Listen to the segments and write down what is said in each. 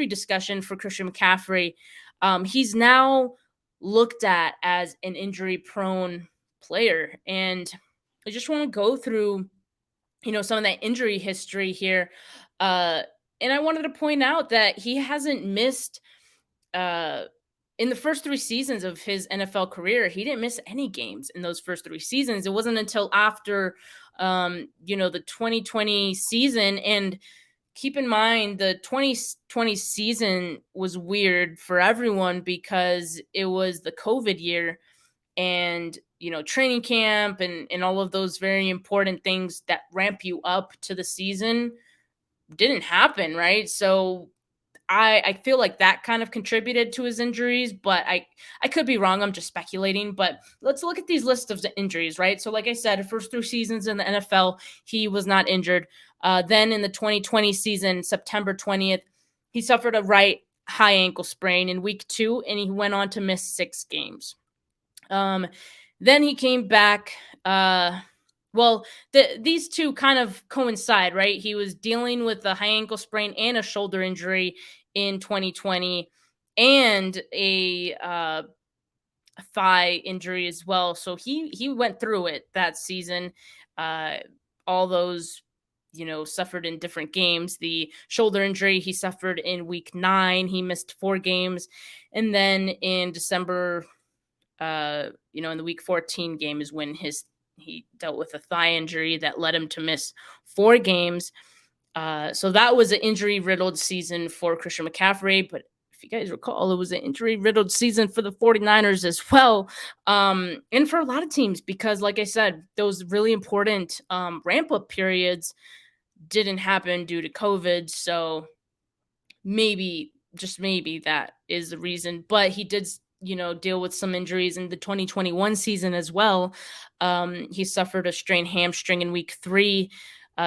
discussion for Christian McCaffrey, he's now looked at as an injury prone player. And I just want to go through, some of that injury history here. Uh, and I wanted to point out that he hasn't missed uh, in the first 3 seasons of his NFL career. He didn't miss any games in those first 3 seasons. It wasn't until after, the 2020 season. And keep in mind, the 2020 season was weird for everyone because it was the COVID year, and training camp and all of those very important things that ramp you up to the season didn't happen, right? So I feel like that kind of contributed to his injuries, but I could be wrong. I'm just speculating. But let's look at these lists of the injuries, right? So, like I said, the first 3 seasons in the NFL, he was not injured. Then in the 2020 season, September 20th, he suffered a right high ankle sprain in week 2, and he went on to miss 6 games. Then he came back. These two kind of coincide, right? He was dealing with a high ankle sprain and a shoulder injury in 2020, and a thigh injury as well. So he went through it that season. All those, suffered in different games. The shoulder injury he suffered in week 9. He missed 4 games, and then in December, in the week 14 game is when he dealt with a thigh injury that led him to miss 4 games. So that was an injury-riddled season for Christian McCaffrey. But if you guys recall, it was an injury-riddled season for the 49ers as well, and for a lot of teams, because, like I said, those really important ramp-up periods didn't happen due to COVID. So maybe, just maybe, that is the reason. But he did deal with some injuries in the 2021 season as well. He suffered a strained hamstring in week 3,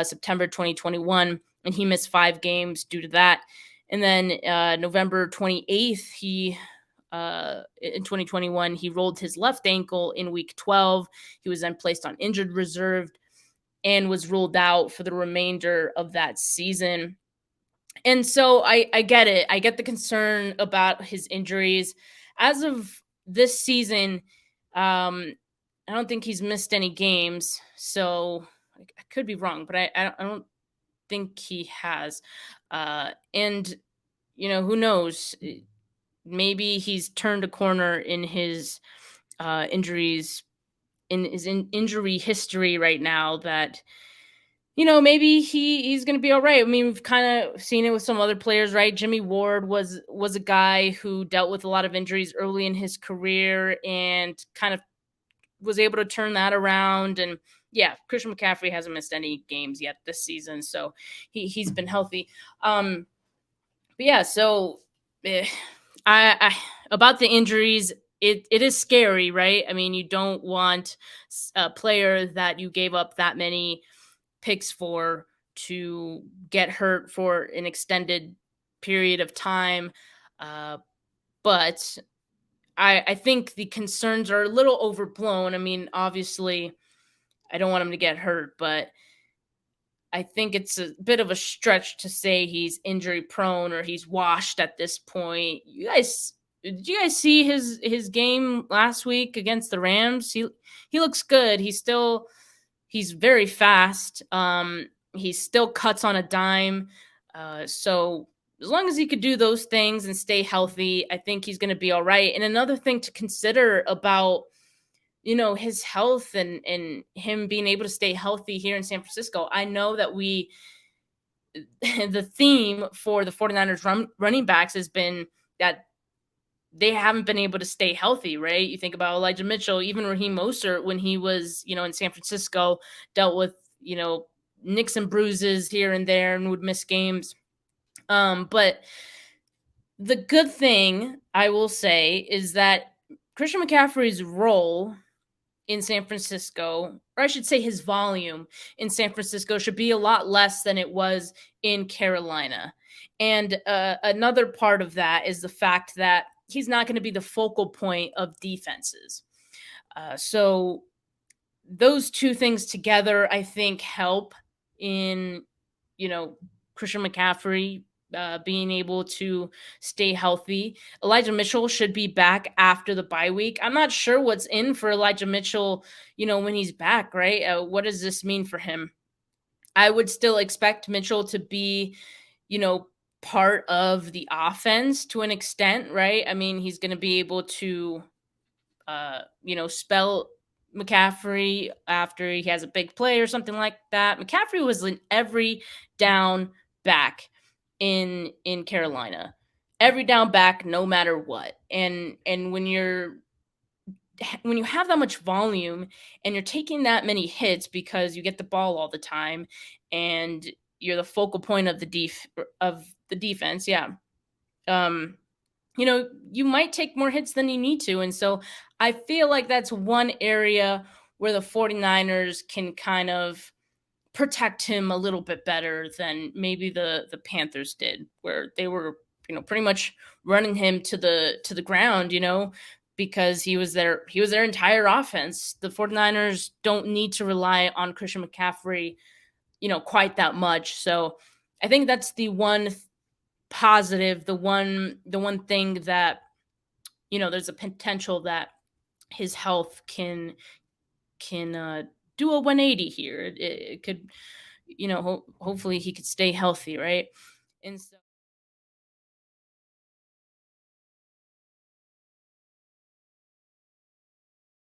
September 2021, and he missed 5 games due to that. And then November 28th, in 2021, he rolled his left ankle in week 12. He was then placed on injured reserve and was ruled out for the remainder of that season. And so I get it. I get the concern about his injuries. As of this season, I don't think he's missed any games. So I could be wrong, but I don't think he has. And, who knows? Maybe he's turned a corner in his injuries, in his injury history right now, that maybe he's going to be all right. I mean, we've kind of seen it with some other players, right? Jimmy Ward was a guy who dealt with a lot of injuries early in his career and kind of was able to turn that around. And yeah, Christian McCaffrey hasn't missed any games yet this season, so he's been healthy. But yeah, so I about the injuries, it is scary, right? I mean, you don't want a player that you gave up that many picks for to get hurt for an extended period of time. But I think the concerns are a little overblown. I mean, obviously, I don't want him to get hurt, but I think it's a bit of a stretch to say he's injury prone or he's washed at this point. Did you guys see his game last week against the Rams? He looks good. He's very fast. He still cuts on a dime. So as long as he could do those things and stay healthy, I think he's going to be all right. And another thing to consider about, his health and him being able to stay healthy here in San Francisco. I know that the theme for the 49ers running backs has been that they haven't been able to stay healthy, right? You think about Elijah Mitchell, even Raheem Mostert, when he was, in San Francisco, dealt with, nicks and bruises here and there and would miss games. But the good thing, I will say, is that Christian McCaffrey's role in San Francisco, or I should say his volume in San Francisco, should be a lot less than it was in Carolina. And another part of that is the fact that he's not going to be the focal point of defenses. So those two things together, I think, help in, Christian McCaffrey being able to stay healthy. Elijah Mitchell should be back after the bye week. I'm not sure what's in for Elijah Mitchell, when he's back, right? What does this mean for him? I would still expect Mitchell to be, you know, part of the offense to an extent, right? I mean, he's going to be able to, spell McCaffrey after he has a big play or something like that. McCaffrey was in every down back in Carolina, every down back, no matter what. And when you have that much volume and you're taking that many hits because you get the ball all the time and you're the focal point of the defense, yeah. Um, you might take more hits than you need to. And so I feel like that's one area where the 49ers can kind of protect him a little bit better than maybe the Panthers did, where they were, pretty much running him to the ground, because he was their entire offense. The 49ers don't need to rely on Christian McCaffrey, quite that much. So I think that's the one positive, the one thing that, there's a potential that his health can do a 180 here. It could, hopefully he could stay healthy, right? And so